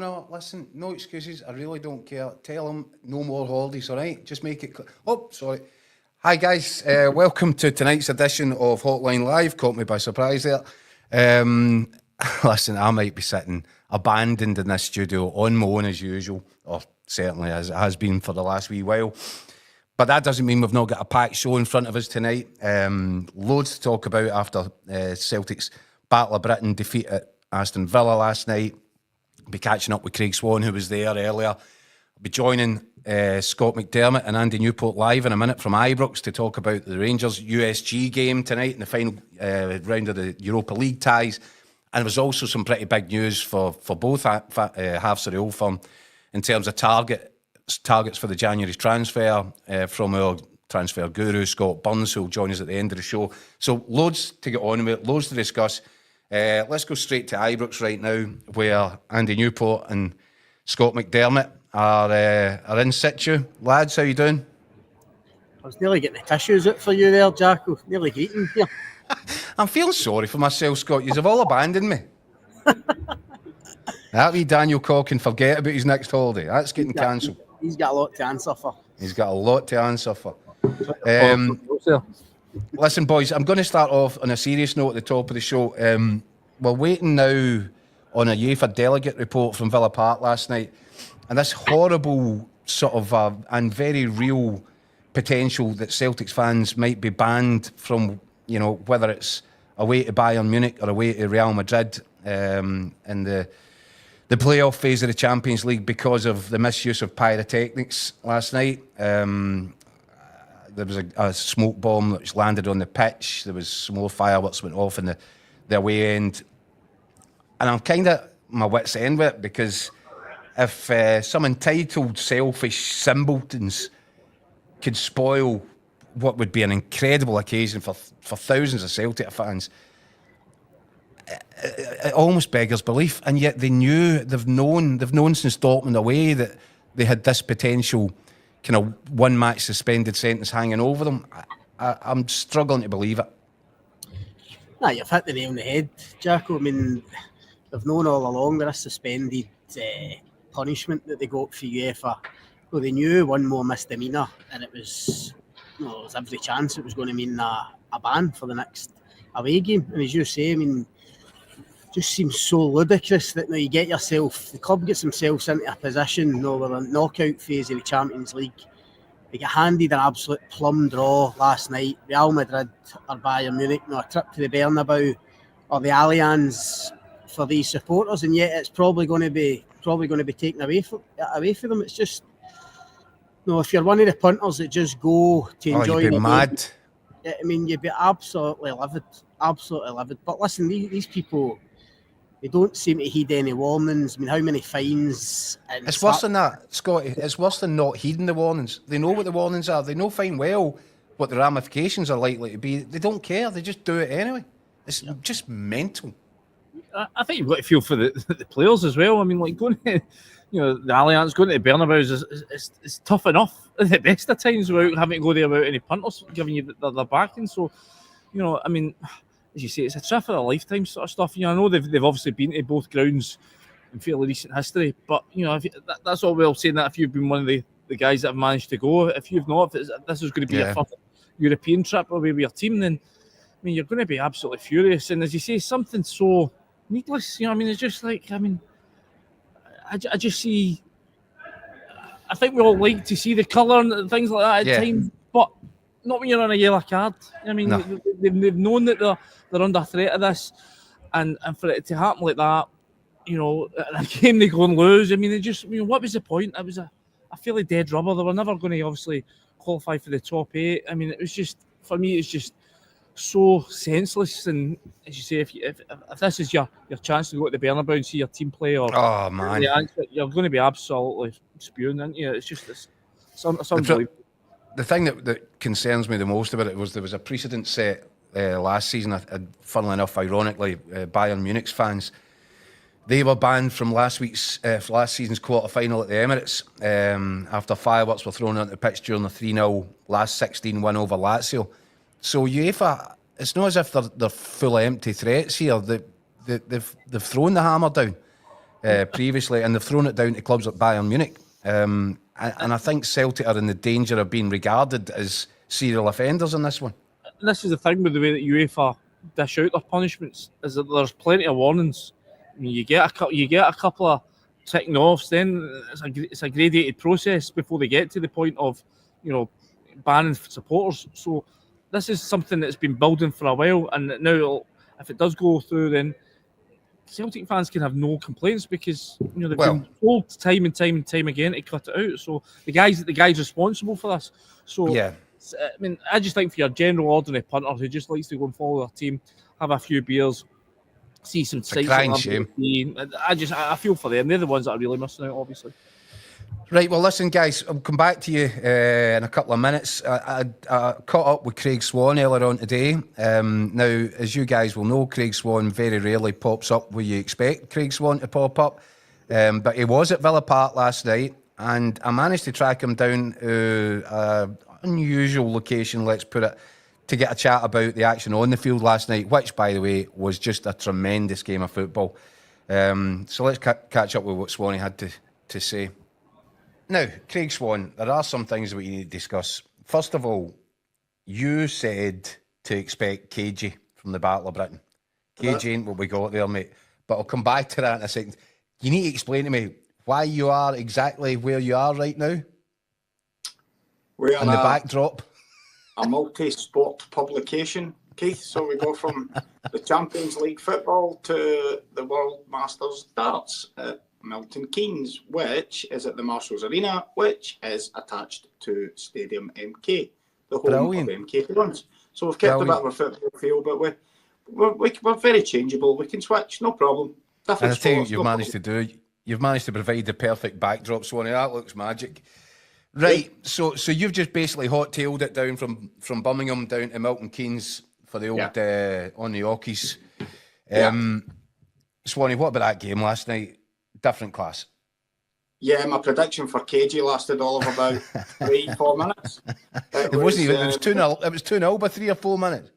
No, listen, no excuses. I really don't care. Tell them no more holidays, all right? Just make it clear. Oh, sorry. Hi, guys. Welcome to tonight's edition of Hotline Live. Caught me by surprise there. Listen, I might be sitting abandoned in this studio on my own as usual, or certainly as it has been for the last wee while. But that doesn't mean we've not got a packed show in front of us tonight. Loads to talk about after Celtic's Battle of Britain defeat at Aston Villa last night. I'll be catching up with Craig Swan, who was there earlier. I'll be joining Scott McDermott and Andy Newport live in a minute from Ibrox to talk about the Rangers USG game tonight in the final round of the Europa League ties. And there was also some pretty big news for both halves of the old firm in terms of targets for the January transfer from our transfer guru, Scott Burns, who will join us at the end of the show. So loads to get on with, loads to discuss. Let's go straight to Ibrox right now, where Andy Newport and Scott McDermott are in situ. Lads, how you doing? I was nearly getting the tissues out for you there, Jacko. Nearly greeting here. I'm feeling sorry for myself, Scott. You've all abandoned me. That wee Daniel Cock can forget about his next holiday. That's getting cancelled. He's got a lot to answer for. He's got a lot to answer for. Listen, boys, I'm going to start off on a serious note at the top of the show. We're waiting now on a UEFA delegate report from Villa Park last night, and this horrible sort of and very real potential that Celtics fans might be banned from, you know, whether it's away to Bayern Munich or away to Real Madrid in the playoff phase of the Champions League because of the misuse of pyrotechnics last night. There was a smoke bomb which landed on the pitch. There was some more fireworks went off in the away end. And I'm kind of my wit's end with it, because if some entitled, selfish simpletons could spoil what would be an incredible occasion for thousands of Celtic fans, it almost beggars belief. And yet they've known since Dortmund away that they had this potential kind of one match suspended sentence hanging over them. I'm struggling to believe it. Nah, you've hit the nail on the head, Jacko. I mean, they've known all along that a suspended punishment that they got for UEFA. Well, they knew one more misdemeanor, and it was, there was every chance it was going to mean a ban for the next away game. And as you say, I mean, just seems so ludicrous that now you get yourself, the club gets themselves into a position, with a knockout phase of the Champions League. They get handed an absolute plum draw last night. Real Madrid or Bayern Munich, a trip to the Bernabeu or the Allianz for these supporters, and yet it's probably going to be taken away from them. It's just, if you're one of the punters that just go to enjoy you'd be mad. Game, I mean, you'd be absolutely livid. But listen, these people, they don't seem to heed any warnings. I mean, how many fines? And it's worse than that, Scotty. It's worse than not heeding the warnings. They know what the warnings are. They know fine well what the ramifications are likely to be. They don't care. They just do it anyway. It's just mental. I think you've got to feel for the players as well. I mean, like going to, the Allianz, going to the Bernabeu is tough enough at the best of times without having to go there without any punters giving you their backing. So, I mean, as you say, it's a trip for a lifetime sort of stuff. I know they've obviously been to both grounds in fairly recent history, but that's all well saying that if you've been one of the guys that have managed to go. If you've not, if this is going to be your first European trip away with your team, then I mean you're going to be absolutely furious. And as you say, something so needless. I mean, it's just like, I mean, I just see. I think we all like to see the colour and things like that at times, but not when you're on a yellow card. I mean, they've known that they're under threat of this, and for it to happen like that, in a game they go and lose. I mean, what was the point? It was a fairly dead rubber. They were never going to obviously qualify for the top 8. I mean, it was just, for me, it's just so senseless. And as you say, if this is your chance to go to the Bernabeu and see your team play, or you're going to be absolutely spewing, aren't you? It's just it's unbelievable. The thing that concerns me the most about it was there was a precedent set last season. Funnily enough, ironically, Bayern Munich's fans, they were banned from last season's quarter-final at the Emirates after fireworks were thrown onto the pitch during the 3-0 last 16 win over Lazio. So UEFA, it's not as if they're full of empty threats here. They've thrown the hammer down. previously, and they've thrown it down to clubs like Bayern Munich. And I think Celtic are in the danger of being regarded as serial offenders in this one. And this is the thing with the way that UEFA dish out their punishments, is that there's plenty of warnings. I mean, you get a couple of ticking offs, then it's a gradated process before they get to the point of, banning supporters. So this is something that's been building for a while, and now if it does go through, then Celtic fans can have no complaints because they've been told time and time again to cut it out. So the guy's responsible for this. So yeah. I mean, I just think for your general ordinary punter who just likes to go and follow their team, have a few beers, see some sights. Shame. I feel for them. They're the ones that are really missing out, obviously. Right, well, listen, guys, I'll come back to you in a couple of minutes. I caught up with Craig Swan earlier on today. Now, as you guys will know, Craig Swan very rarely pops up where you expect Craig Swan to pop up. But he was at Villa Park last night, and I managed to track him down to an unusual location, let's put it, to get a chat about the action on the field last night, which, by the way, was just a tremendous game of football. So let's catch up with what Swanee had to say. Now, Craig Swan, there are some things that we need to discuss. First of all, you said to expect KG from the Battle of Britain. KG ain't what we got there, mate. But I'll come back to that in a second. You need to explain to me why you are exactly where you are right now. We're on the backdrop. A multi-sport publication, Keith. So we go from the Champions League football to the World Masters darts at Milton Keynes, which is at the Marshalls Arena, which is attached to Stadium MK, the home of MK runs. So we've kept a bit of a football feel, but we're very changeable. We can switch, no problem. And I tell you what you've managed to do. You've managed to provide the perfect backdrop, Swanee. That looks magic. Right, so you've just basically hot-tailed it down from Birmingham down to Milton Keynes for the old on the Ockies. Swanee, what about that game last night? Different class. Yeah, my prediction for KG lasted all of about 3-4 minutes. It wasn't even. It was 2-0. It was 2-0 by 3 or 4 minutes.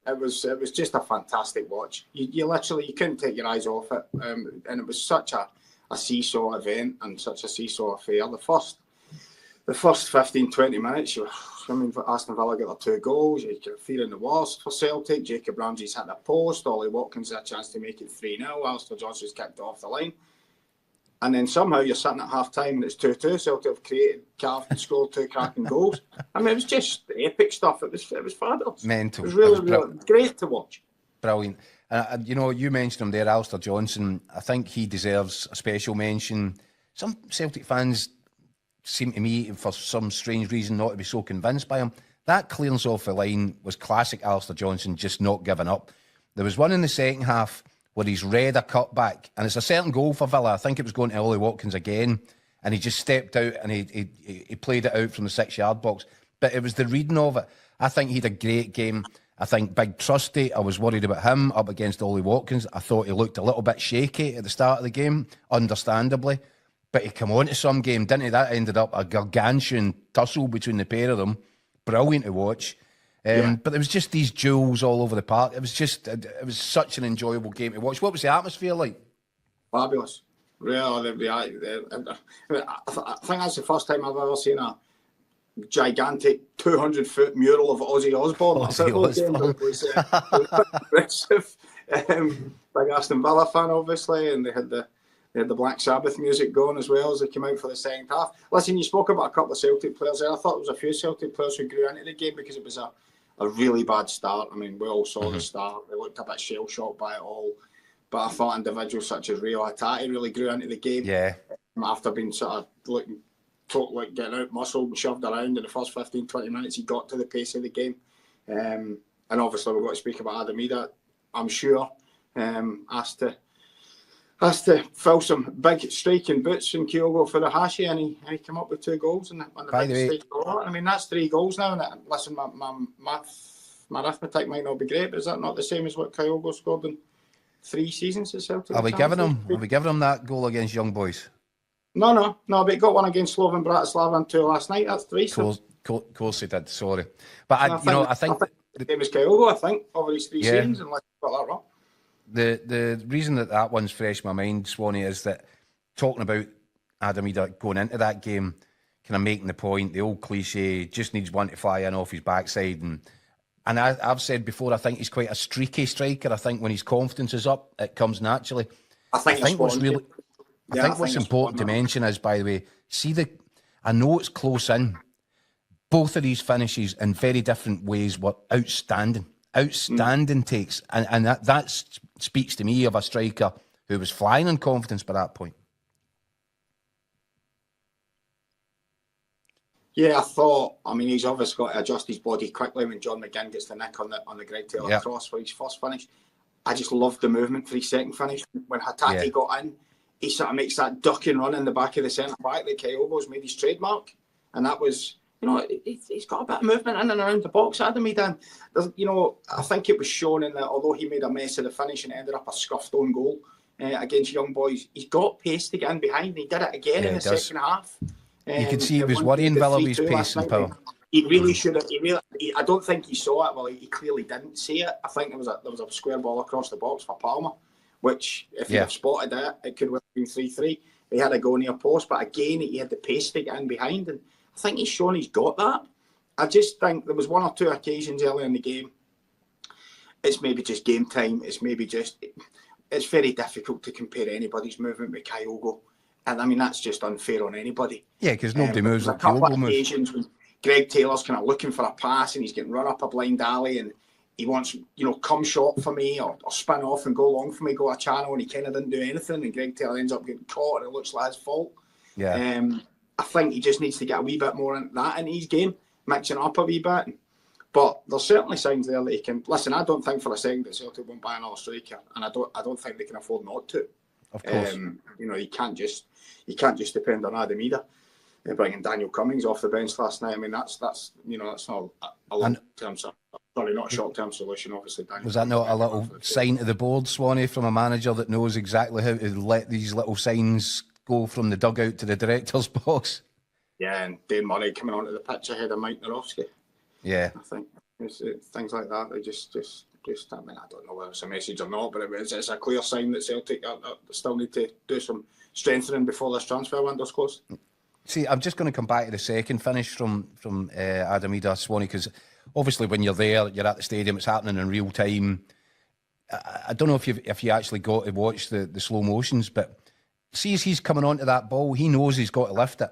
It was just a fantastic watch. You literally you couldn't take your eyes off it, and it was such a seesaw event and such a seesaw affair. The first 15-20 minutes, Aston Villa got their 2 goals. You could fear in the worst for Celtic. Jacob Ramsey's hit the post. Ollie Watkins had a chance to make it 3-0. Alistair Johnson's kicked it off the line. And then somehow you're sitting at half-time and it's 2-2. Celtic have carved and scored 2 cracking goals. I mean, it was just epic stuff. It was fabulous. Mental. It was really great to watch. Brilliant. You mentioned him there, Alistair Johnson. I think he deserves a special mention. Some Celtic fans seem to me, for some strange reason, not to be so convinced by him. That clearance off the line was classic Alistair Johnson, just not giving up. There was one in the second half where he's read a cutback, and it's a certain goal for Villa. I think it was going to Ollie Watkins again, and he just stepped out and he played it out from the 6-yard box. But it was the reading of it. I think he had a great game. I think Big Trusty, I was worried about him up against Ollie Watkins. I thought he looked a little bit shaky at the start of the game, understandably. But he came on to some game, didn't he? That ended up a gargantuan tussle between the pair of them. Brilliant to watch. But there was just these jewels all over the park. It was such an enjoyable game to watch. What was the atmosphere like? Fabulous. Really, I think that's the first time I've ever seen a gigantic 200-foot mural of Ozzy Osbourne. It was impressive. Big Aston Villa fan, obviously, and they had the Black Sabbath music going as well as they came out for the second half. Listen, you spoke about a couple of Celtic players there. I thought there was a few Celtic players who grew into the game because it was a really bad start. I mean, we all saw the start. They looked a bit shell-shocked by it all. But I thought individuals such as Rio Atati really grew into the game. Yeah. After being sort of looking totally getting out muscled and shoved around in the first 15-20 minutes, he got to the pace of the game. And obviously we've got to speak about Adam Ida, I'm sure, has to fill some big striking boots in Kyogo for the Hashi, and he came up with 2 goals in the big stage. I mean, that's 3 goals now. And listen, my arithmetic might not be great, but is that not the same as what Kyogo scored in 3 seasons at Celtic? Are we giving him that goal against Young Boys? No, but he got one against Slovan Bratislava and 2 last night. That's 3. Of course he did. Sorry, but I think the same as Kyogo. I think over these 3 seasons, unless I got that wrong. The reason that one's fresh in my mind, Swanee, is that talking about Adam Idah going into that game, kind of making the point, the old cliche, just needs one to fly in off his backside. And I've said before, I think he's quite a streaky striker. I think when his confidence is up, it comes naturally. I think what's important to mention is, by the way, I know it's close in. Both of these finishes in very different ways were outstanding. Outstanding takes. And that speaks to me of a striker who was flying in confidence by that point. Yeah, I mean, he's obviously got to adjust his body quickly when John McGinn gets the nick on the Greg Taylor cross for his first finish. I just loved the movement for his second finish. When Hatate got in, he sort of makes that duck and run in the back of the centre back that Kyogo's made his trademark. And that was, he's got a bit of movement in and around the box, Adam Idah. I think it was shown in that although he made a mess of the finish and ended up a scuffed own goal against Young Boys, he's got pace to get in behind. And he did it again in the second half. You could see he was worrying Willoughby's pace and power. He really should have. I don't think he saw it. Well, he clearly didn't see it. I think there was a square ball across the box for Palmer, which if he'd have spotted it could have been 3-3. He had a go near post, but again, he had the pace to get in behind, and I think he's shown he's got that. I just think there was one or two occasions earlier in the game. It's maybe just game time. It's very difficult to compare anybody's movement with Kyogo. And I mean, that's just unfair on anybody. Yeah, because nobody moves like Kyogo moves. Occasions when Greg Taylor's kind of looking for a pass and he's getting run up a blind alley and he wants, come short for me or spin off and go long for me, go a channel, and he kind of didn't do anything and Greg Taylor ends up getting caught and it looks like his fault. Yeah. I think he just needs to get a wee bit more into that in his game, mixing up a wee bit. But there's certainly signs there that he can. Listen, I don't think for a second that Celtic won't buy another striker, and I don't think they can afford not to. Of course. You can't just depend on Adam Idah. Bringing Daniel Cummings off the bench last night. I mean, that's not a long-term. Sorry, not a short-term solution. Obviously, Daniel. Was that not a little sign to the board, Swanee, from a manager that knows exactly how to let these little signs go from the dugout to the director's box? Yeah, and Dane Murray coming onto the pitch ahead of Mike Narowski. Yeah, I think it's things like that. They just. I mean, I don't know whether it's a message or not, but it's a clear sign that Celtic still need to do some strengthening before this transfer window's closed. See, I'm just going to come back to the second finish from Adam Idah, Swanee, because obviously when you're there, you're at the stadium, it's happening in real time. I don't know if you actually got to watch the slow motions, but see as he's coming onto that ball, he knows he's got to lift it.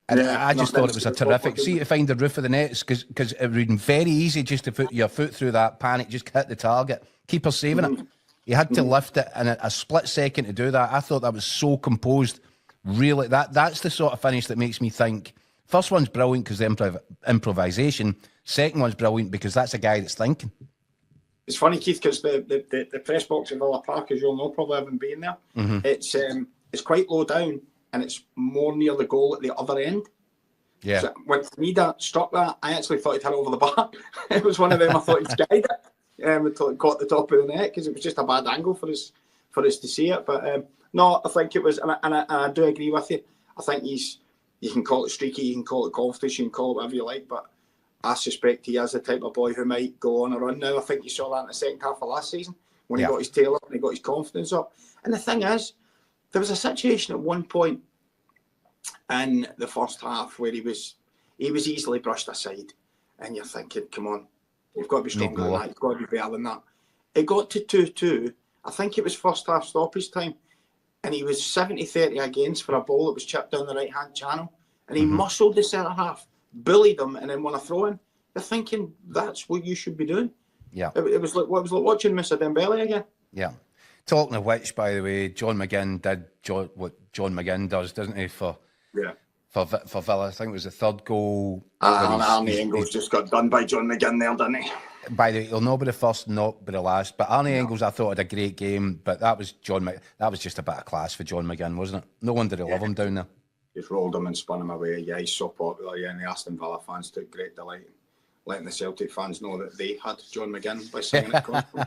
And I just thought it was a terrific. See to find the roof of the nets because it would have been very easy just to put your foot through that panic, just hit the target. Keeper saving it. He had to lift it in a split second to do that. I thought that was so composed. Really, that's the sort of finish that makes me think. First one's brilliant because the improvisation. Second one's brilliant because that's a guy that's thinking. It's funny, Keith, because the press box in Villa Park, as you'll know, probably haven't been there. Mm-hmm. It's quite low down. And it's more near the goal at the other end. Yeah. So when Mida struck that, I actually thought he'd hit over the bar. It was one of them I thought he'd skied it. Until it caught the top of the net because it was just a bad angle for us to see it. But no, I think it was, and I do agree with you. I think you can call it streaky, you can call it confidence, you can call it whatever you like, but I suspect he is the type of boy who might go on a run now. I think you saw that in the second half of last season when he got his tail up and he got his confidence up. And the thing is, there was a situation at one point in the first half where he was easily brushed aside, and you're thinking, come on, you've got to be stronger than that, you've got to be better than that. It got to 2-2. I think it was first half stoppage time, and he was 70-30 against for a ball that was chipped down the right-hand channel, and he muscled the centre half, bullied him, and then won a throw-in. You're thinking, that's what you should be doing. Yeah. It was like watching Mr. Dembele again. Yeah. Talking of which, by the way, John McGinn did what John McGinn does, doesn't he, for Villa? I think it was the third goal. Arnie Engels just got done by John McGinn there, didn't he? By the way, he'll not be the first, not be the last. But Arnie Engels, I thought, had a great game. But that was that was just a bit of class for John McGinn, wasn't it? No wonder they love him down there. Just rolled him and spun him away. Yeah, he's so popular. Yeah, and the Aston Villa fans took great delight in letting the Celtic fans know that they had John McGinn by singing it constantly.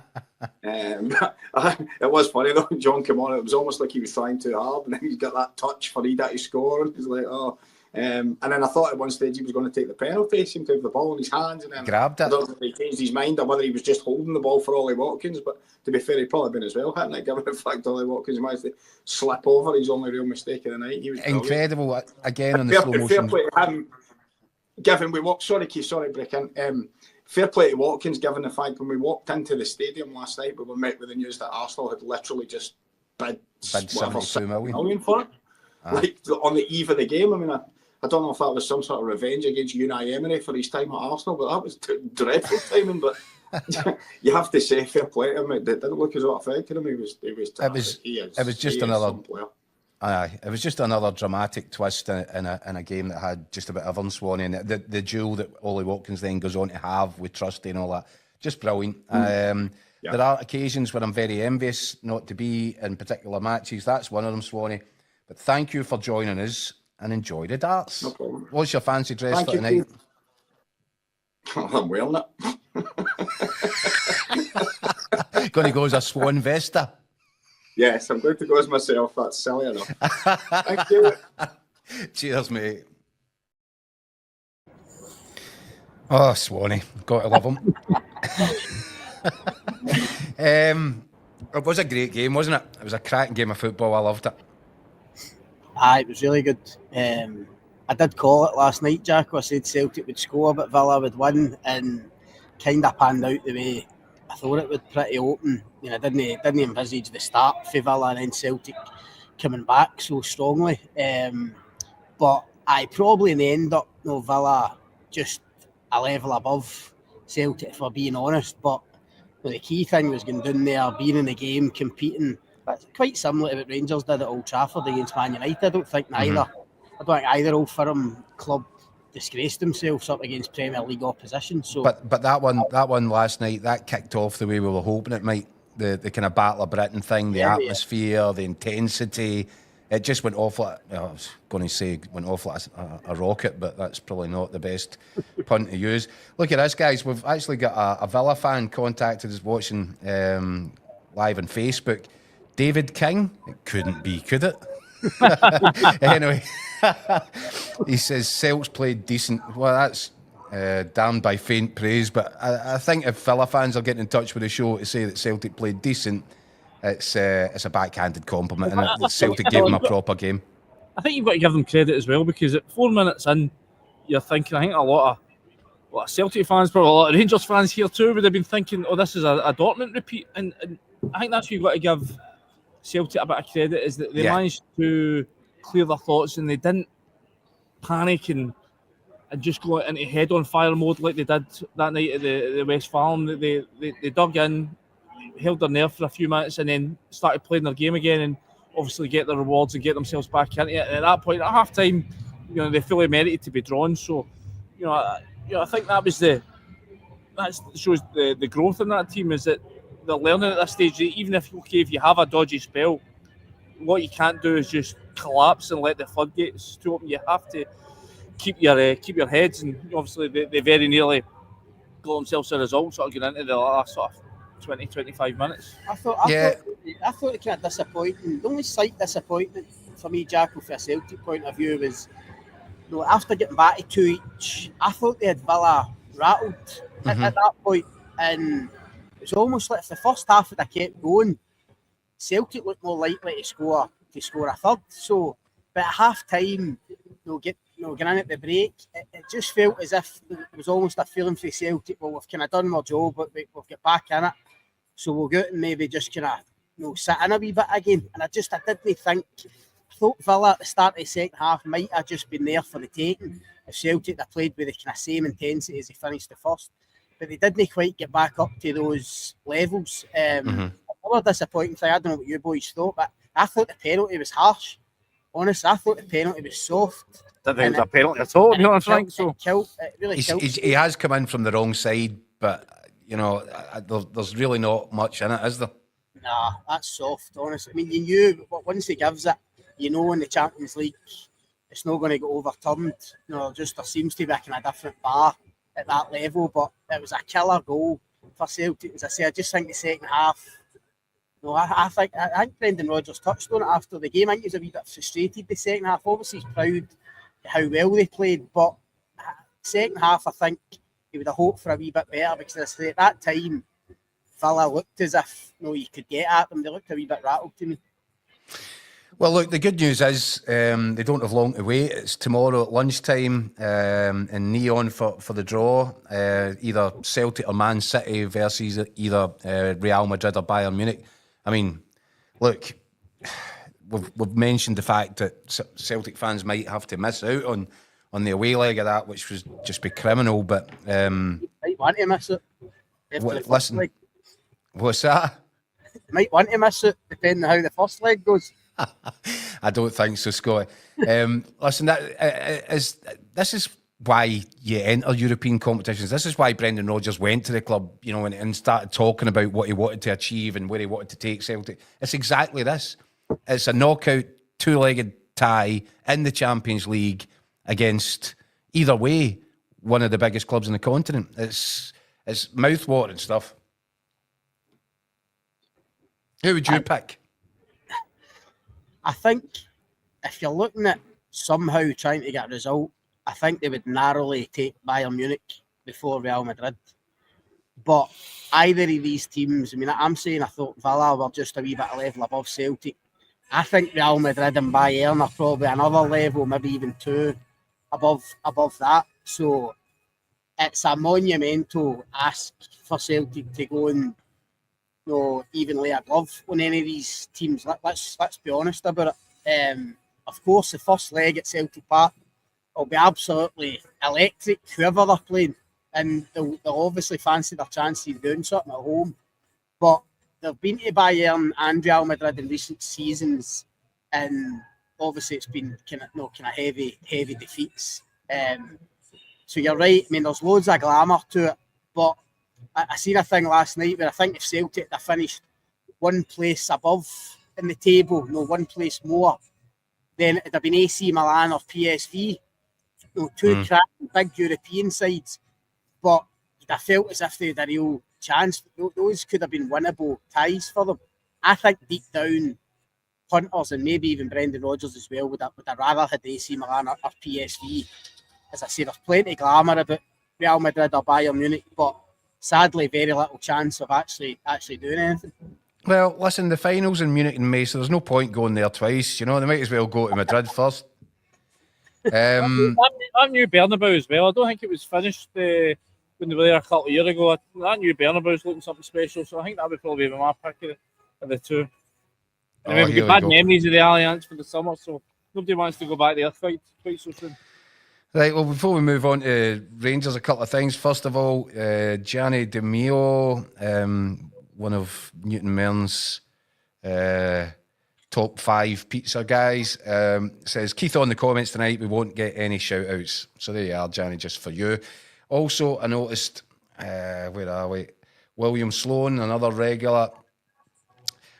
It was funny though, when John came on, it was almost like he was trying too hard, and then he's got that touch for Idah to score, and he's like, oh, And then I thought at one stage he was going to take the penalty. He seemed to have the ball in his hands, and then Grabbed it. I don't know if he changed his mind or whether he was just holding the ball for Ollie Watkins. But to be fair, he'd probably been as well, hadn't he? Given the fact Ollie Watkins managed to slip over his only real mistake of the night. He was incredible again on the fair, slow motion. Fair play to him. Given we walked, sorry break in. Fair play to Watkins, given the fact when we walked into the stadium last night, we were met with the news that Arsenal had literally just bid 72 million for it. Like on the eve of the game. I mean, I don't know if that was some sort of revenge against Unai Emery for his time at Arsenal, but that was dreadful timing. But you have to say, fair play to him. It didn't look as though it affected him. It was just another dramatic twist in a game that had just about everything, Swanee. And the duel that Ollie Watkins then goes on to have with Trusty and all that, just brilliant. There are occasions where I'm very envious not to be in particular matches. That's one of them, Swanee. But thank you for joining us and enjoy the darts. No problem. What's your fancy dress for tonight? I'm wearing it. Going to go as a Swan Vesta? Yes, I'm going to go as myself. That's silly enough. Thank you. Cheers, mate. Oh, Swanee. Got to love him. It was a great game, wasn't it? It was a cracking game of football. I loved it. It was really good. I did call it last night, Jack. I said Celtic would score, but Villa would win, and kind of panned out the way I thought it would. Pretty open. You know, didn't envisage the start for Villa and then Celtic coming back so strongly. But I probably in the end up, Villa just a level above Celtic, if we're being honest. But the key thing was going down there, being in the game, competing. That's quite similar to what Rangers did at Old Trafford against Man United. I don't think either Old Firm club disgraced themselves up against Premier League opposition. So, but that one last night, that kicked off the way we were hoping it might. The kind of Battle of Britain thing, the atmosphere, the intensity. It just went off like, I was going to say went off like a rocket, but that's probably not the best pun to use. Look at this, guys. We've actually got a Villa fan contacted us watching live on Facebook. David King. It couldn't be, could it? Anyway, he says Celts played decent. Well, that's damned by faint praise, but I think if Villa fans are getting in touch with the show to say that Celtic played decent, it's a backhanded compliment, and that Celtic gave them a proper game. I think you've got to give them credit as well, because at 4 minutes in, you're thinking, I think a lot of Celtic fans, probably a lot of Rangers fans here too, would have been thinking, oh, this is a Dortmund repeat. And I think that's what you've got to give Celtic a bit of credit, is that they managed to clear their thoughts and they didn't panic and just go into head-on fire mode like they did that night at the Westfalen. They dug in, held their nerve for a few minutes, and then started playing their game again, and obviously get their rewards and get themselves back into it. And at that point, at half-time, they fully merited to be drawn. So, I think that shows the growth in that team, is that they're learning at this stage. Even if you have a dodgy spell, what you can't do is just collapse and let the floodgates to open. You have to keep your heads, and obviously they very nearly got themselves a result sort of getting into the last sort of 20-25 minutes. I thought it kind of disappointing. The only slight disappointment for me, Jacko, from a Celtic point of view, was after getting back to 2 each, I thought they had Villa rattled at that point, and it's almost like if the first half had kept going, Celtic looked more likely to score a third. So, but at half time, getting in at the break, it just felt as if it was almost a feeling for Celtic. Well, we've kind of done our job, but we've got back in it, so we'll go out and maybe just kind of sit in a wee bit again. And I didn't think. I thought Villa at the start of the second half might have just been there for the taking if Celtic had played with the kind of same intensity as they finished the first. But they didn't quite get back up to those levels. Another disappointing thing, I don't know what you boys thought, but I thought the penalty was harsh. Honestly, I thought the penalty was soft. I think it was a penalty at all, to be honest, Frank. It really killed. He has come in from the wrong side, but, there's really not much in it, is there? Nah, that's soft, honestly. I mean, you knew, once he gives it, in the Champions League, it's not going to get overturned. There seems to be a kind of different bar at that level, but it was a killer goal for Celtic. As I say, I just think the second half, I think Brendan Rodgers touched on it after the game. I think he was a wee bit frustrated the second half. Obviously, he's proud how well they played. But second half, I think he would have hoped for a wee bit better, because at that time, Villa looked as if you could get at them. They looked a wee bit rattled to me. Well, look, the good news is they don't have long to wait. It's tomorrow at lunchtime in Neon for the draw. Either Celtic or Man City versus either Real Madrid or Bayern Munich. I mean, look, we've mentioned the fact that Celtic fans might have to miss out on the away leg of that, which would just be criminal. But Might want to miss it. Listen, what's that? Might want to miss it, depending on how the first leg goes. I don't think so, Scott. Listen, this is why you enter European competitions. This is why Brendan Rodgers went to the club, and started talking about what he wanted to achieve and where he wanted to take Celtic. It's exactly this. It's a knockout, two-legged tie in the Champions League against, either way, one of the biggest clubs in the continent. It's mouth-watering stuff. Who would you pick? I think if you're looking at somehow trying to get a result, I think they would narrowly take Bayern Munich before Real Madrid. But either of these teams, I'm saying I thought Villa were just a wee bit of level above Celtic. I think Real Madrid and Bayern are probably another level, maybe even two above that. So it's a monumental ask for Celtic to go and even lay a glove on any of these teams. Let's be honest about it. Of course, the first leg at Celtic Park will be absolutely electric, whoever they're playing, and they'll obviously fancy their chances of doing something at home. But they've been to Bayern and Real Madrid in recent seasons, and obviously it's been kind of heavy defeats. So you're right. There's loads of glamour to it, but I seen a thing last night where I think if Celtic had finished one place above in the table, one place more, then it'd have been AC Milan or PSV, two cracking big European sides. But I felt as if they had a real chance. Those could have been winnable ties for them. I think deep down, punters and maybe even Brendan Rodgers as well would have rather had AC Milan or PSV. As I say, there's plenty of glamour about Real Madrid or Bayern Munich, but sadly, very little chance of actually doing anything. Well, listen, the final's in Munich in May, so there's no point going there twice. They might as well go to Madrid first. I'm new Bernabeu as well. I don't think it was finished when they were there a couple of years ago. That new Bernabeu's looking something special, so I think that would probably be my pick of the two. And we've got bad memories of the Allianz for the summer, so nobody wants to go back there quite so soon. Right, well, before we move on to Rangers, a couple of things. First of all, Gianni Di Mio, one of Newton Mearn's top 5 pizza guys, says, Keith, on the comments tonight, we won't get any shout-outs. So there you are, Gianni, just for you. Also, I noticed, where are we? William Sloan, another regular.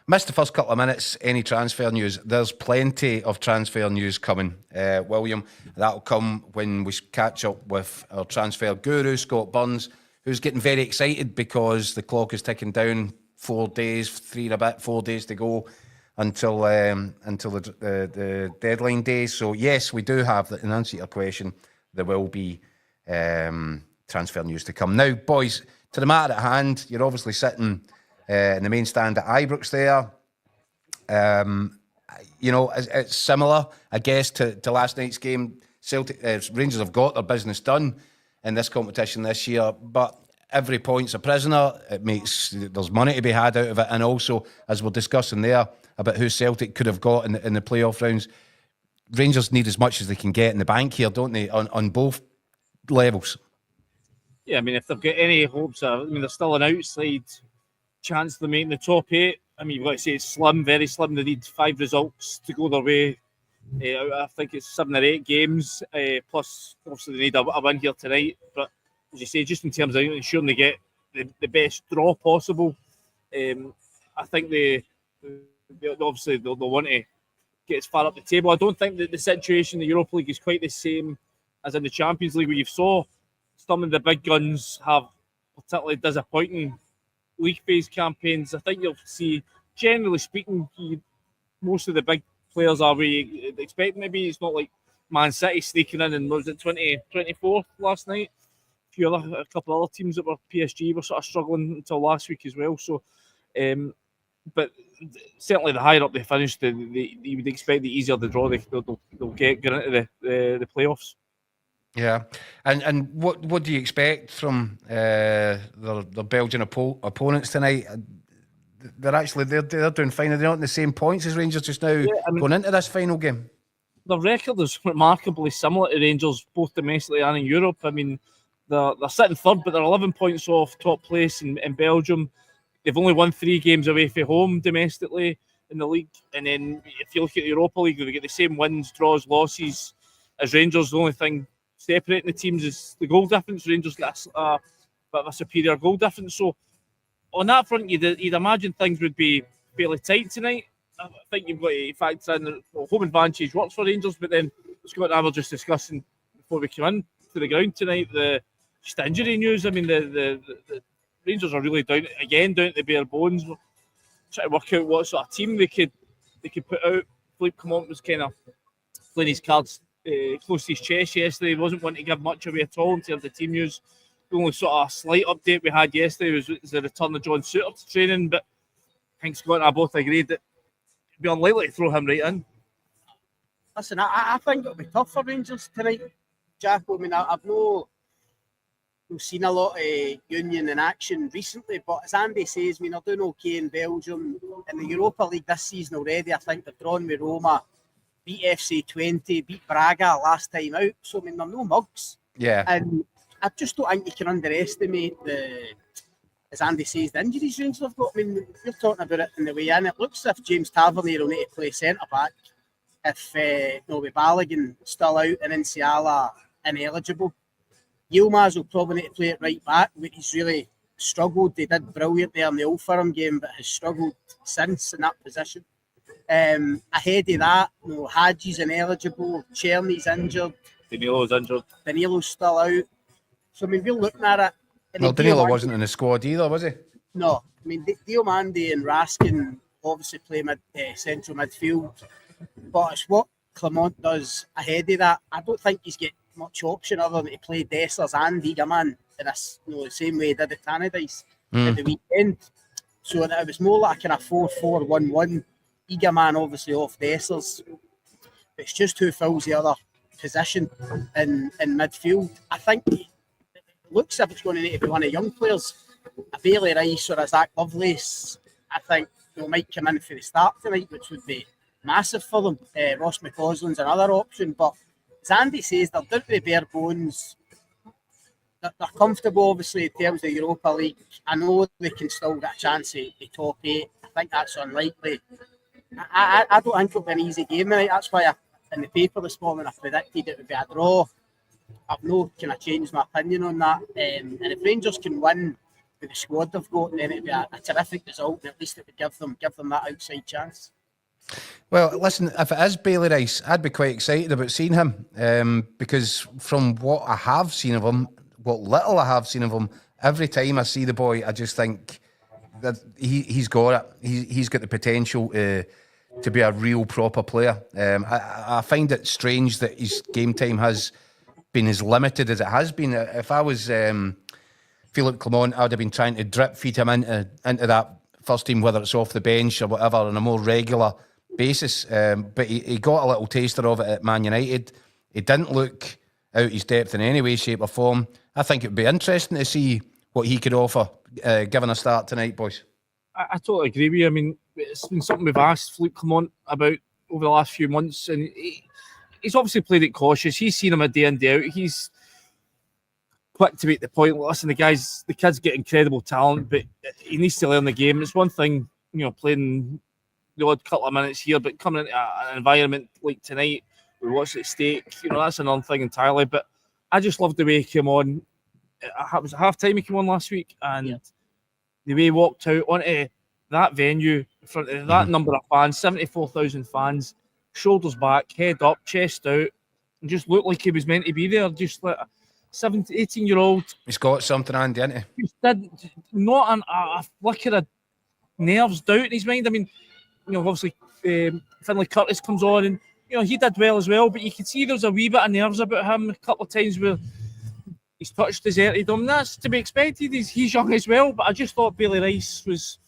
Missed the first couple of minutes. Any transfer news? There's plenty of transfer news coming, William. That'll come when we catch up with our transfer guru, Scott Burns, who's getting very excited because the clock is ticking down. 4 days to go until the deadline day. So yes, we do have, in answer to your question, there will be transfer news to come. Now, boys, to the matter at hand, you're obviously sitting in the main stand at Ibrox there. It's similar, I guess, to last night's game. Celtic Rangers have got their business done in this competition this year, but every point's a prisoner. There's money to be had out of it, and also, as we're discussing there, about who Celtic could have got in the playoff rounds, Rangers need as much as they can get in the bank here, don't they, on both levels? Yeah, if they've got any hopes, there's still an outside chance of them making the top 8. You've got to say it's slim, very slim. They need 5 results to go their way. I think it's 7 or 8 games, plus obviously they need a win here tonight. But as you say, just in terms of ensuring they get the best draw possible, I think they obviously they'll want to get as far up the table. I don't think that the situation in the Europa League is quite the same as in the Champions League, where you saw some of the big guns have particularly disappointing league phase campaigns. I think you'll see, generally speaking, most of the big players are where you expect them to be. It's not like Man City sneaking in, and was it 24th last night? A couple of other teams that were PSG were sort of struggling until last week as well. So, but certainly the higher up they finish, you would expect the easier the draw they'll get going into the playoffs. Yeah, and what do you expect from their Belgian opponents tonight? They're doing fine. Are they not in the same points as Rangers just now going into this final game? The record is remarkably similar to Rangers, both domestically and in Europe. I mean, they're sitting third, but they're 11 points off top place in Belgium. They've only won 3 games away from home domestically in the league. And then if you look at the Europa League, they get the same wins, draws, losses as Rangers. The only thing separating the teams is the goal difference. Rangers get a bit of a superior goal difference. So on that front, you'd imagine things would be fairly tight tonight. I think you've got to factor in that home advantage works for Rangers, but then Scott and I were just discussing before we came in to the ground tonight the injury news. I mean, the Rangers are really down to the bare bones. We're trying to work out what sort of team they could put out. Philippe Clement was kind of playing his cards close to his chest yesterday. He wasn't wanting to give much away at all in terms of team news. The only sort of slight update we had yesterday was the return of John Souttar to training, but I think Scott and I both agreed that it'd be unlikely to throw him right in. Listen, I think it'll be tough for Rangers tonight, Jack. I mean, I've we've seen a lot of Union in action recently, but as Andy says, I mean, they're doing okay in Belgium. In the Europa League this season already, I think they've drawn with Roma, beat FC 20, beat Braga last time out. So, I mean, they're no mugs. Yeah. And I just don't think you can underestimate as Andy says, the injuries Rangers have got. I mean, you're talking about it in the way in. It looks as if James Tavernier will need to play centre-back if with Balogun still out and Nsiala ineligible. Yilmaz will probably need to play it right back, but he's really struggled. They did brilliant there in the Old Firm game, but has struggled since in that position. Ahead of that, Hadji's ineligible, Czerny's injured, Danilo's still out. So, I mean, we're looking at it. Well, Danilo wasn't in the squad either, was he? No. I mean, Diomande and Raskin obviously play central midfield, but it's what Clement does ahead of that. I don't think he's got much option other than to play Dessers and Egerman in the same way he did at Tannadice at the weekend. So it was more like a kind of 4-4-1-1. Egerman obviously off Dessers. But it's just who fills the other position in midfield. I think it looks as if it's going to need to be one of young players. A Bailey Rice or a Zach Lovelace, I think they might come in for the start tonight, which would be massive for them. Ross McCausland's another option, but as Andy says, they're down to the bare bones. They're comfortable, obviously, in terms of the Europa League. I know they can still get a chance at the top 8. I think that's unlikely. I don't think it'll be an easy game tonight. That's why in the paper this morning I predicted it would be a draw. I've no kind of changed my opinion on that. And if Rangers can win with the squad they've got, then it'd be a terrific result. And at least it would give them that outside chance. Well, listen, if it is Bailey Rice, I'd be quite excited about seeing him because from what I have seen of him, what little I have seen of him, every time I see the boy, I just think that he's got it. He's got the potential to be a real proper player. I find it strange that his game time has been as limited as it has been. If I was Philippe Clement, I would have been trying to drip feed him into that first team, whether it's off the bench or whatever, on a more regular basis. But he got a little taster of it at Man United. He didn't look out his depth in any way, shape or form. I think it would be interesting to see what he could offer, given a start tonight, boys. I totally agree with you. I mean, it's been something we've asked Philippe Clement about over the last few months, and he's obviously played it cautious. He's seen him a day in, day out. He's quick to make the point. Listen, the kid's got incredible talent, but he needs to learn the game. It's one thing, playing the odd couple of minutes here, but coming into an environment like tonight, with what's at stake, that's another thing entirely. But I just loved the way he came on. It was at half time he came on last week, and the way he walked out onto that venue in front of that number of fans, 74,000 fans, shoulders back, head up, chest out, and just looked like he was meant to be there, just like a 18-year-old. He's got something, Andy, hasn't he? Just did not a flicker of nerves, doubt in his mind. I mean, obviously, Finlay Curtis comes on and he did well as well, but you could see there was a wee bit of nerves about him a couple of times where he's touched, deserted him. That's to be expected. He's young as well, but I just thought Bailey Rice was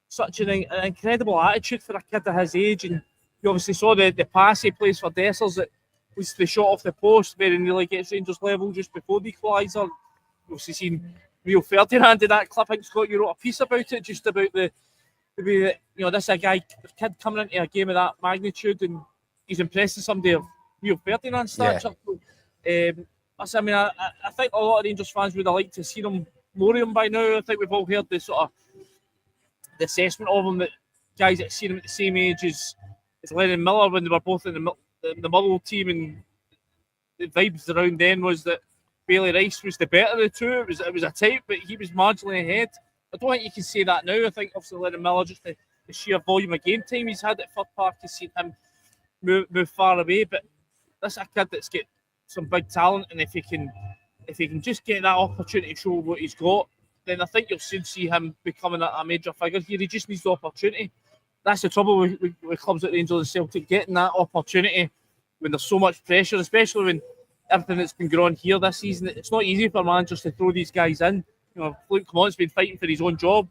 such an incredible attitude for a kid of his age, and you obviously saw the pass he plays for Dessers that was the shot off the post where he nearly gets Rangers level just before the equaliser. You've obviously seen Rio Ferdinand in that clip. I think Scott, you wrote a piece about it, just about the way that this is a kid coming into a game of that magnitude, and he's impressing somebody of Rio Ferdinand's stature. Yeah. I think a lot of Rangers fans would have liked to see him more of him by now. I think we've all heard the sort of the assessment of him that guys that seen him at the same age as Lennon Miller when they were both in the Motherwell team, and the vibes around then was that Bailey Rice was the better of the two. It was a type, but he was marginally ahead. I don't think you can say that now. I think obviously Lennon Miller, just the sheer volume of game time he's had at Fir Park, has seen him move far away. But this is a kid that's got some big talent, and if he can just get that opportunity to show what he's got, then I think you'll soon see him becoming a major figure here. He just needs the opportunity. That's the trouble with clubs like Rangers and Celtic, getting that opportunity when there's so much pressure, especially when everything that's been going on here this season. It's not easy for managers to throw these guys in. Luke Clement's been fighting for his own job.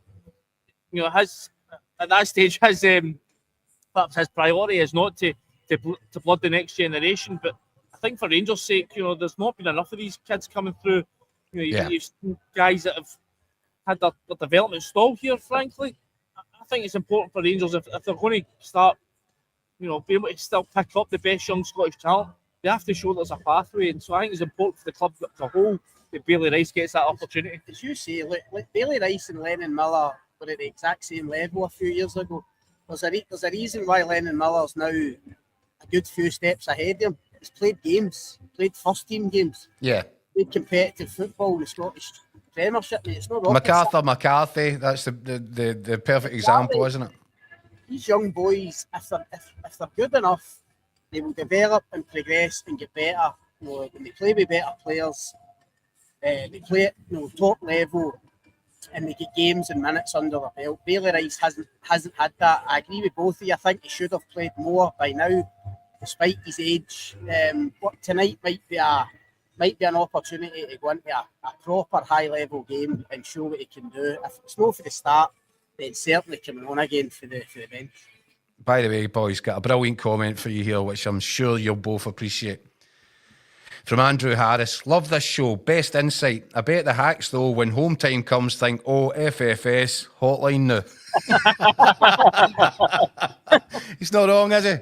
At that stage, perhaps his priority is not to blood the next generation, but I think for Rangers' sake, there's not been enough of these kids coming through. You've seen guys that have had their development stalled here, frankly. I think it's important for Rangers if they're going to start, being able to still pick up the best young Scottish talent, they have to show there's a pathway. And so I think it's important for the club as a whole that Bailey Rice gets that opportunity. As you say, like Bailey Rice and Lennon Miller were at the exact same level a few years ago. There's a reason why Lennon Miller's now a good few steps ahead of him. He's played games, played first team games. Yeah. Played competitive football in the Scottish Premiership, mate. It's not McCarthy, that's the perfect example, isn't it? These young boys, if they're good enough, they will develop and progress and get better. When they play with better players, they play at top level, and they get games and minutes under their belt. Bailey Rice hasn't had that. I agree with both of you. I think he should have played more by now, despite his age. What tonight might be an opportunity to go into a proper high-level game and show what he can do. If it's not for the start, then certainly coming on again for the bench. By the way, boys, got a brilliant comment for you here, which I'm sure you'll both appreciate. From Andrew Harris, love this show, best insight. I bet the hacks, though, when home time comes, think, oh, FFS, hotline now. He's not wrong, is he?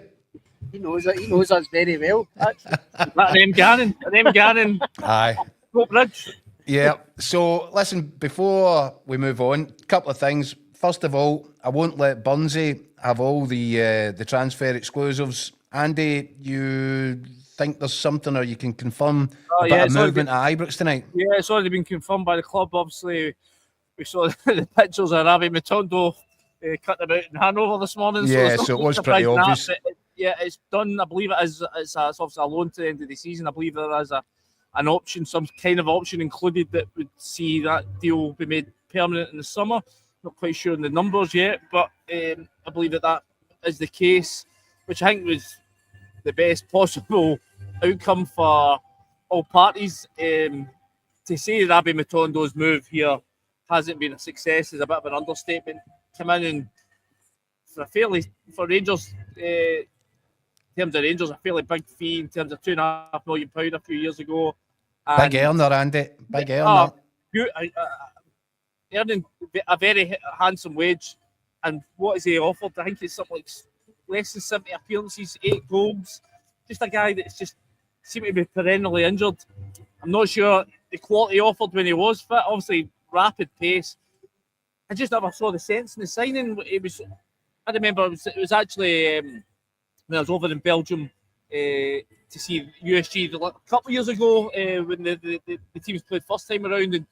He knows us very well. That name Gannon. Aye. Go Bridge. Yeah. So, listen, before we move on, a couple of things. First of all, I won't let Burnsy have all the transfer exclusives. Andy, you think there's something, or you can confirm a bit of movement at Ibrox tonight? Yeah, it's already been confirmed by the club. Obviously, we saw the pictures of Ravi Matondo cutting about in Hanover this morning. Yeah, so it was pretty obvious. It's done. I believe it is. It's obviously a loan to the end of the season. I believe there is an option, some kind of option included that would see that deal be made permanent in the summer. Not quite sure on the numbers yet, but I believe that is the case, which I think was the best possible outcome for all parties. To say Rabi Matondo's move here hasn't been a success is a bit of an understatement. Come in and for Rangers, in terms of Rangers, a fairly big fee in terms of £2.5 million a few years ago. Big earner, Andy. Big earner. Earning a very handsome wage. And what is he offered? I think it's something like less than 70 appearances, 8 goals. Just a guy that's just seemed to be perennially injured. I'm not sure the quality offered when he was fit. Obviously, rapid pace. I just never saw the sense in the signing. I remember it was actually when I was over in Belgium to see USG a couple of years ago when the teams played first time around, and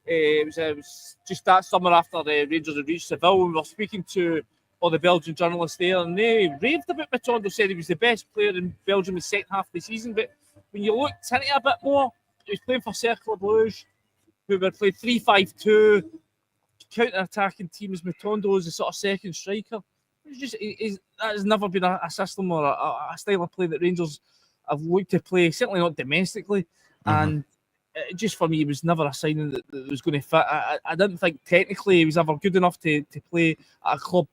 it was just that summer after the Rangers had reached Seville, and we were speaking to all the Belgian journalists there, and they raved about Matondo, said he was the best player in Belgium in the second half of the season. But when you looked into it a bit more, he was playing for Cercle Bruges, who were playing 3-5-2, counter-attacking teams. Matondo was the sort of second striker. It's just that has never been a system or a style of play that Rangers have looked to play. Certainly not domestically, and just for me, it was never a signing that was going to fit. I didn't think technically he was ever good enough to play at a club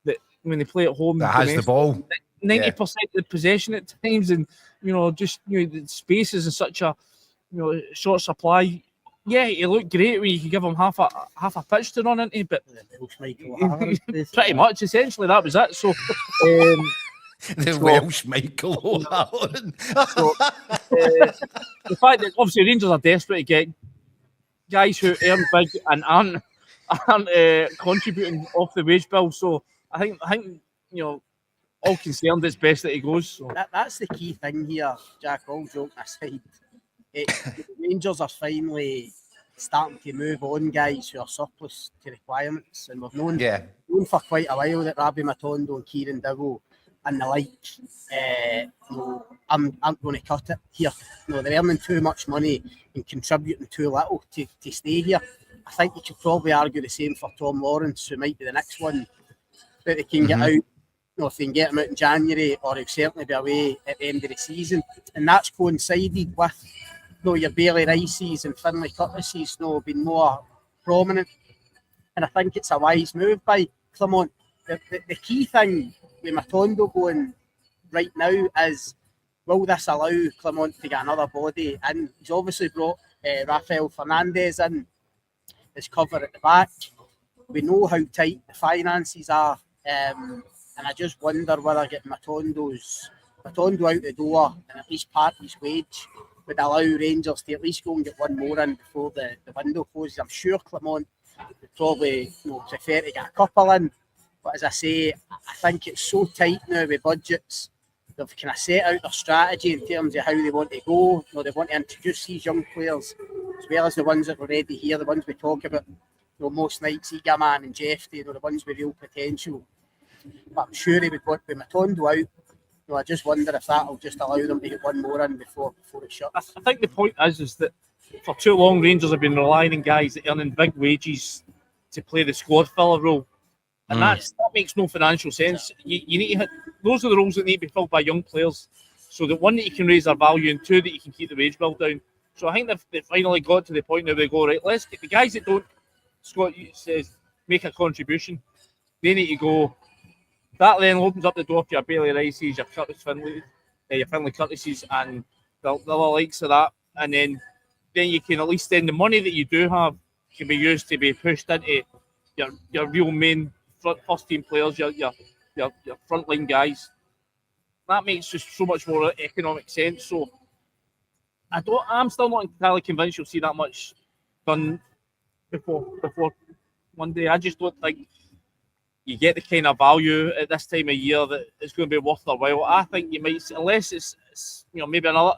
that when they play at home that has the ball. 90% of the possession at times, and just the spaces in such a short supply. Yeah, he looked great when you could give him half a pitch to run into, but pretty much essentially that was it. So Welsh Michael O'Halloran. The fact that obviously Rangers are desperate to get guys who earn big and aren't contributing off the wage bill. So I think all concerned, it's best that he goes. So. That's the key thing here, Jack. All joking aside, the Rangers are finally starting to move on guys who are surplus to requirements, and we've known for quite a while that Rabbi Matondo and Kieran Dowell and the like, I'm going to cut it here. They're earning too much money and contributing too little to stay here. I think you could probably argue the same for Tom Lawrence, who might be the next one that they can get out. If they can get him out in January, or he'll certainly be away at the end of the season. And that's coincided with your Bailey Rice's and Finlay Curtis's being more prominent. And I think it's a wise move by Clement. The key thing with Matondo going right now is, will this allow Clement to get another body? And he's obviously brought Rafael Fernandez in as cover at the back. We know how tight the finances are. And I just wonder whether getting Matondo out the door and at least part his wage would allow Rangers to at least go and get one more in before the window closes. I'm sure Clement would probably prefer to get a couple in. But as I say, I think it's so tight now with budgets. They've kind of set out their strategy in terms of how they want to go. They want to introduce these young players, as well as the ones that are already here, the ones we talk about. Most nights, Egaman and Jeffrey, the ones with real potential. But I'm sure he would want to Matondo out. I just wonder if that'll just allow them to get one more in before it shuts. I think the point is that for too long Rangers have been relying on guys that earning big wages to play the squad filler role. And that makes no financial sense. You need to hit, those are the roles that need to be filled by young players. So that one, that you can raise their value, and two, that you can keep the wage bill down. So I think they've finally got to the point now they go, right, let's get the guys that don't, Scott says, make a contribution. They need to go. That then opens up the door for your Bailey Rice's, your Curtis Finlay, your Finlay Curtis's, and the likes of that. And then you can at least then the money that you do have can be used to be pushed into your real main first team players, your frontline guys. That makes just so much more economic sense. So I'm still not entirely convinced you'll see that much done before one day. I just don't think you get the kind of value at this time of year that it's going to be worth their while. I think you might, unless it's maybe another.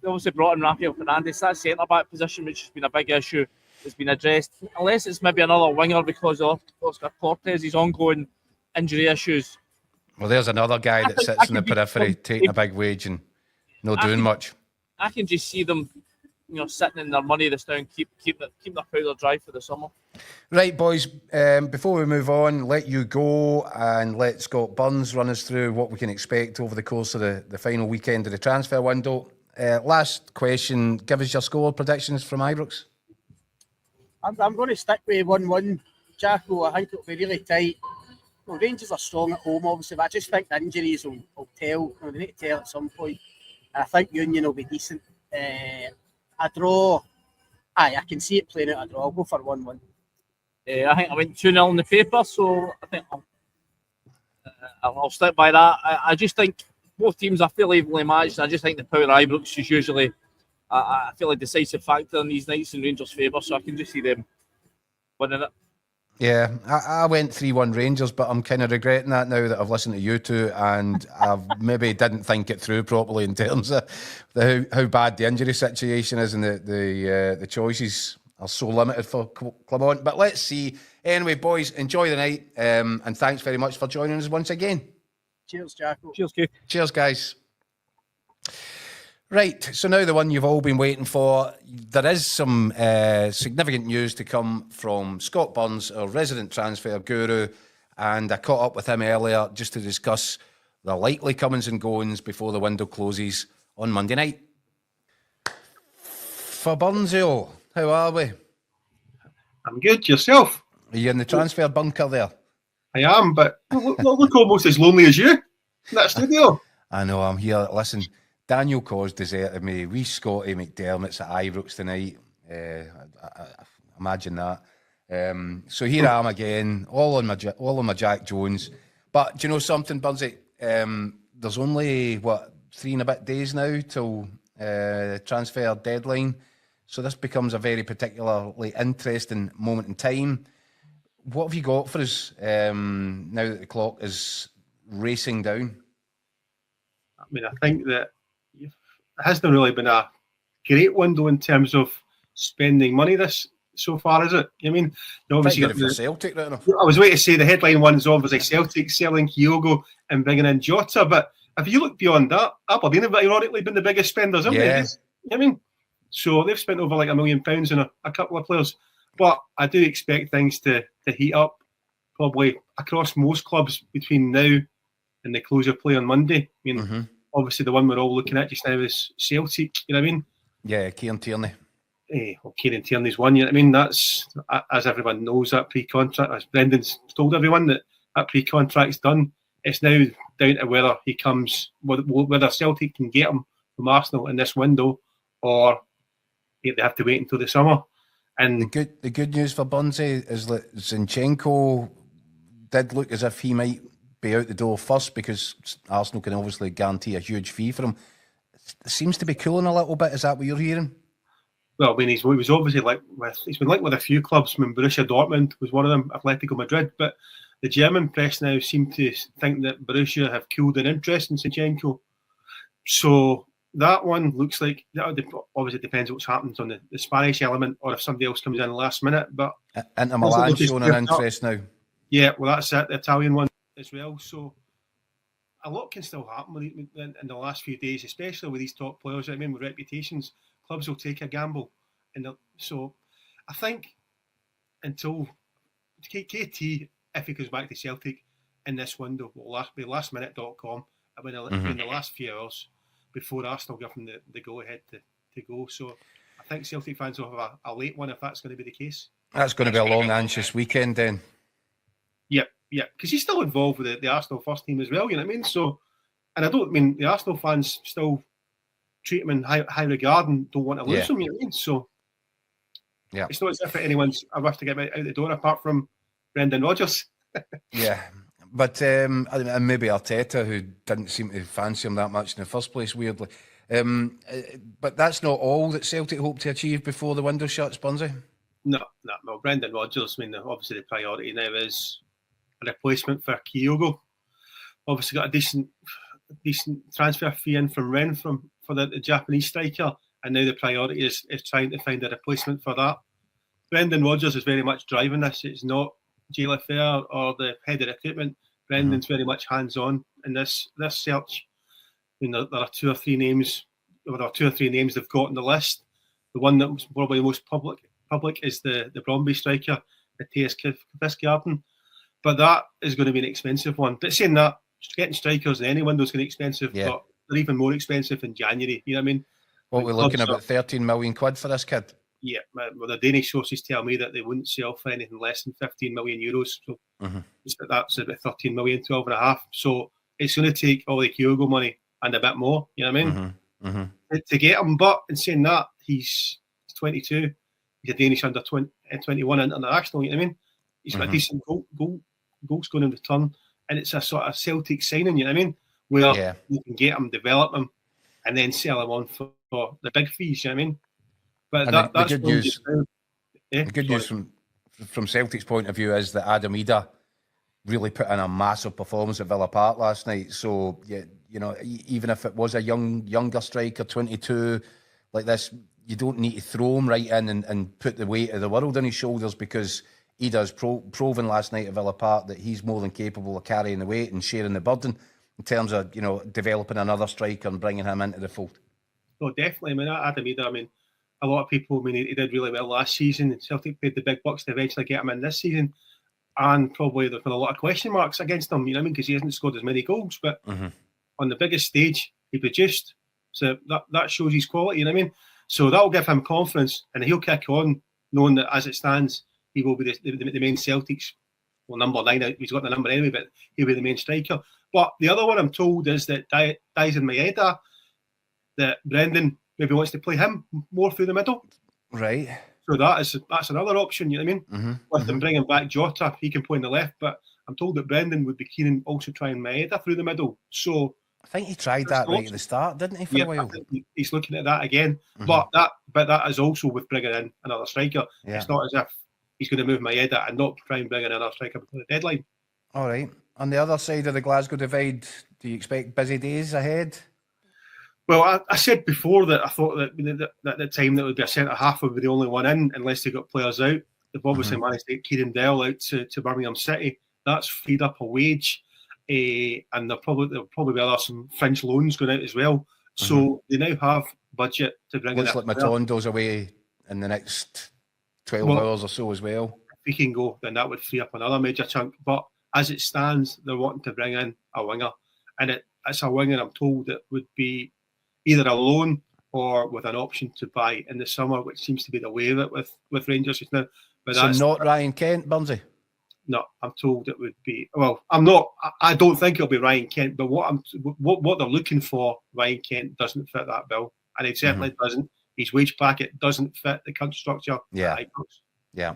They obviously brought in Rafael Fernandez, that centre back position, which has been a big issue, has been addressed. Unless it's maybe another winger because of Oscar Cortez's ongoing injury issues. Well, there's another guy that sits in the periphery, taking a big wage and not doing much. I can just see them, sitting in their money this down, keep their powder dry for the summer. Right, boys, before we move on, let you go and let Scott Burns run us through what we can expect over the course of the final weekend of the transfer window. Last question, give us your score predictions from Ibrox. I'm going to stick with 1-1, Jacko. I think it'll be really tight. Well, Rangers are strong at home, obviously, but I just think the injuries will tell. They need to tell at some point. And I think Union will be decent. A draw. I can see it playing out a draw. I'll go for 1-1. I think I went 2-0 on the paper, so I think I'll stick by that. I just think both teams are fairly evenly matched. I just think the power of Ibrox is usually, I feel, a decisive factor in these nights in Rangers' favour, so I can just see them winning it. Yeah, I went 3-1 Rangers, but I'm kind of regretting that now that I've listened to you two, and I've maybe didn't think it through properly in terms of how bad the injury situation is, and the choices are so limited for Clement. But let's see. Anyway, boys, enjoy the night, and thanks very much for joining us once again. Cheers, Jacko. Cheers, Keith. Cheers, guys. Right, so now the one you've all been waiting for. There is some significant news to come from Scott Burns, our resident transfer guru, and I caught up with him earlier just to discuss the likely comings and goings before the window closes on Monday night. Fabrizio, how are we? I'm good. Yourself? Are you in the transfer bunker there? I am, but look almost as lonely as you in that studio. I know, I'm here. Listen, Daniel Cos deserted me. Wee Scotty McDermott's at Ibrox tonight. Imagine that. So here I am again, all on my Jack Jones. But do you know something, Bunsey? There's only, 3 and a bit days now till transfer deadline. So this becomes a very particularly interesting moment in time. What have you got for us now that the clock is racing down? I mean, I think that it hasn't really been a great window in terms of spending money this so far, is it? I mean, obviously for Celtic, right enough. I was waiting to say the headline one is obviously Celtic selling Kyogo and bringing in Jota, but if you look beyond that, Aberdeen have ironically been the biggest spenders, haven't they? I mean, so they've spent over like £1 million on a couple of players, but I do expect things to heat up probably across most clubs between now and the close of play on Monday. I mean, obviously the one we're all looking at just now is Celtic, you know what I mean? Yeah, Kieran Tierney. Kieran Tierney's one, you know what I mean? That's, as everyone knows, that pre-contract, as Brendan's told everyone, that pre-contract's done. It's now down to whether he comes, whether Celtic can get him from Arsenal in this window, or they have to wait until the summer. And the good news for Bunsey is that Zinchenko did look as if he might be out the door first, because Arsenal can obviously guarantee a huge fee for him. It seems to be cooling a little bit. Is that what you're hearing? Well, I mean, he was obviously he's been linked with a few clubs. I mean, Borussia Dortmund was one of them, Atletico Madrid, but the German press now seem to think that Borussia have cooled an interest in Zinchenko. So that one looks like, that obviously depends what's happened on the Spanish element, or if somebody else comes in last minute. But Inter Milan showing an interest now. Yeah, well, that's it, the Italian one as well. So a lot can still happen in the last few days, especially with these top players. I mean, with reputations, clubs will take a gamble. And so I think until KT, if he comes back to Celtic in this window, will be lastminute.com in the last few hours before Arsenal give him the go-ahead to go. So I think Celtic fans will have a late one if that's going to be the case. That's going to be a long, anxious weekend then. Yeah, because he's still involved with the Arsenal first team as well, you know what I mean? So, and I don't mean the Arsenal fans still treat him in high regard and don't want to lose him, you know what I mean? So, yeah, it's not as if anyone's about to get out the door apart from Brendan Rodgers. Yeah, but and maybe Arteta, who didn't seem to fancy him that much in the first place, weirdly. But that's not all that Celtic hope to achieve before the window shuts, Bunsey? No. Well, Brendan Rodgers, I mean, obviously the priority now is a replacement for Kyogo. Obviously got a decent transfer fee in from Rennes for the Japanese striker, and now the priority is trying to find a replacement for that. Brendan Rodgers is very much driving this. It's not Jay Lafer or the head of recruitment. Brendan's very much hands-on in this search. I mean, there are two or three names they've got on the list. The one that was probably the most public is the Bromby striker, Matthias Kvistgaarden. But that is going to be an expensive one. But saying that, getting strikers in any window is going to be expensive, but they're even more expensive in January. You know what I mean? What we're looking at, about 13 million quid for this kid? Yeah, well, the Danish sources tell me that they wouldn't sell for anything less than 15 million euros. So that's about 13 million, 12 and a half. So it's going to take all the Kyogo money and a bit more, you know what I mean? To get him. But in saying that, he's 22. He's a Danish under 21 international, you know what I mean? He's got a decent goal scoring in return. And it's a sort of Celtic signing, you know what I mean? Where you can get him, develop him, and then sell him on for the big fees, you know what I mean? But that's the good news. The good news from Celtic's point of view is that Adam Ida really put in a massive performance at Villa Park last night. So you know, even if it was a younger striker, 22, like this, you don't need to throw him right in and put the weight of the world on his shoulders, because Ida's proven last night at Villa Park that he's more than capable of carrying the weight and sharing the burden in terms of, you know, developing another striker and bringing him into the fold. Oh, definitely. I mean, Adam Ida, a lot of people, he did really well last season. Celtic paid the big bucks to eventually get him in this season. and probably there's been a lot of question marks against him, you know what I mean, because he hasn't scored as many goals, but on the biggest stage he produced, so that shows his quality, you know what I mean. So that'll give him confidence, and he'll kick on knowing that as it stands he will be the main Celtics, well, number 9, he's got the number anyway, but he'll be the main striker. But the other one I'm told is that Dyson Maeda, that Brendan maybe wants to play him more through the middle. Right. So that's another option, you know what I mean? With them bringing back Jota, he can play on the left, but I'm told that Brendan would be keen and also trying Maeda through the middle. So I think he tried that right at the start, didn't he, for a while? I think he's looking at that again. But that is also with bringing in another striker. Yeah. It's not as if he's going to move Maeda and not try and bring in another striker before the deadline. All right. On the other side of the Glasgow divide, do you expect busy days ahead? Well, I said before that I thought that at the time that would be a centre half would be the only one in unless they got players out. They've obviously managed to get Kieran Dell out to Birmingham City. That's freed up a wage, and there'll probably be some French loans going out as well. So they now have budget to bring in. Looks like Matondo's away in the next 12 hours or so as well. If he can go, then that would free up another major chunk. But as it stands, they're wanting to bring in a winger, and it's a winger I'm told that would be either a loan or with an option to buy in the summer, which seems to be the way of it with Rangers just now. But so not Ryan Kent, Burnsy? No, I'm told it would be. Well, I'm not. I don't think it'll be Ryan Kent. But what they're looking for, Ryan Kent doesn't fit that bill, and it certainly doesn't. His wage packet doesn't fit the current structure. Yeah, at Ibrox. Yeah.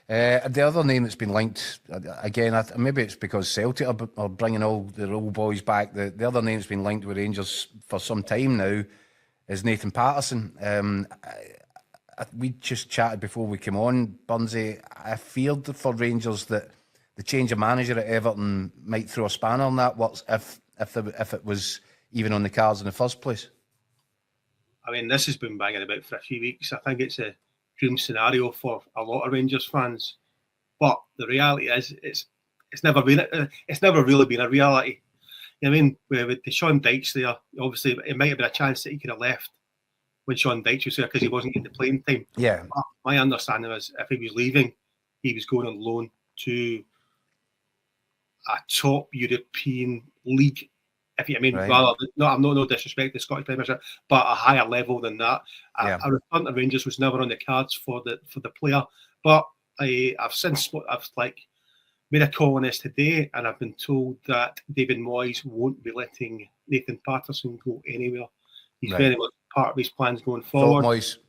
The other name that's been linked, again, maybe it's because Celtic are bringing all their old boys back. The other name that's been linked with Rangers for some time now is Nathan Patterson. We just chatted before we came on, Burnsy. I feared for Rangers that the change of manager at Everton might throw a spanner in that works if it was even on the cards in the first place. I mean, this has been banging about for a few weeks. I think it's a dream scenario for a lot of Rangers fans, but the reality is it's never really been a reality. You know what I mean, with the Sean Dykes there, obviously it might have been a chance that he could have left when Sean Dykes was there because he wasn't getting the playing time. Yeah. But my understanding is if he was leaving, he was going on loan to a top European league. If you, I mean, rather, no disrespect to the Scottish Premiership, but a higher level than that. A return to Rangers was never on the cards for the player. But I've made a call on this today, and I've been told that David Moyes won't be letting Nathan Patterson go anywhere. He's very much part of his plans going forward.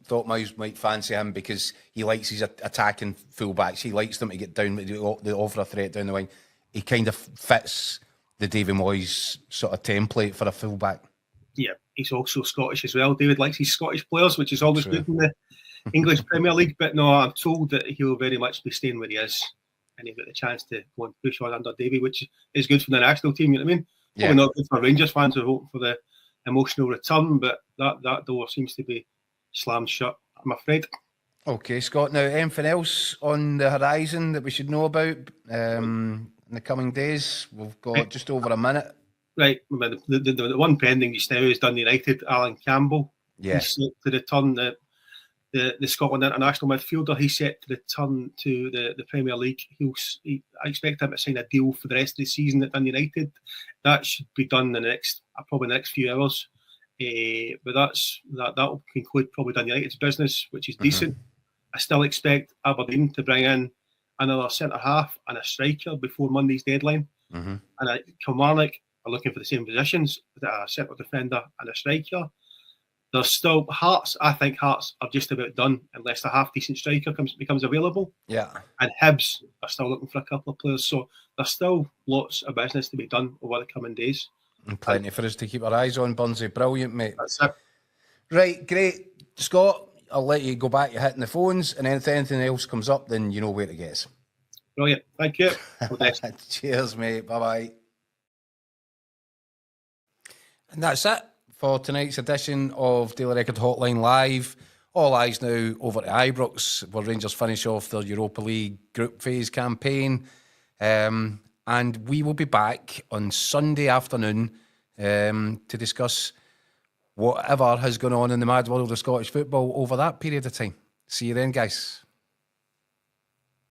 Thought Moyes might fancy him because he likes his attacking fullbacks. He likes them to get down, they offer a threat down the wing. He kind of fits the David Moyes sort of template for a fullback. Yeah, he's also Scottish as well. David likes his Scottish players, which is always good in the English Premier League. But no, I'm told that he'll very much be staying where he is, and he'll get the chance to go and push on under Davy, which is good for the national team. You know what I mean? Yeah. Probably not good for Rangers fans who are hoping for the emotional return, but that door seems to be slammed shut, I'm afraid. Okay, Scott. Now, anything else on the horizon that we should know about in the coming days? We've got just over a minute. Right. The one pending just now is Dundee United, Alan Campbell. Yeah. He's set to return the Scotland international midfielder. He's set to return to the Premier League. I expect him to sign a deal for the rest of the season at Dundee United. That should be done in probably the next few hours. But that will conclude probably Dundee United's business, which is decent. I still expect Aberdeen to bring in another centre half and a striker before Monday's deadline. And Kilmarnock are looking for the same positions, a centre defender and a striker. There's still Hearts. I think Hearts are just about done unless a half-decent striker becomes available. Yeah. And Hibs are still looking for a couple of players. So there's still lots of business to be done over the coming days. And plenty for us to keep our eyes on, Burnsy. Brilliant, mate. That's it. Right, great. Scott, I'll let you go back. You're hitting the phones. And if anything else comes up, then you know where to get us. Brilliant. Thank you. Cheers, mate. Bye-bye. And that's it for tonight's edition of Daily Record Hotline Live. All eyes now over to Ibrox, where Rangers finish off their Europa League group phase campaign. And we will be back on Sunday afternoon to discuss whatever has gone on in the mad world of Scottish football over that period of time. See you then, guys.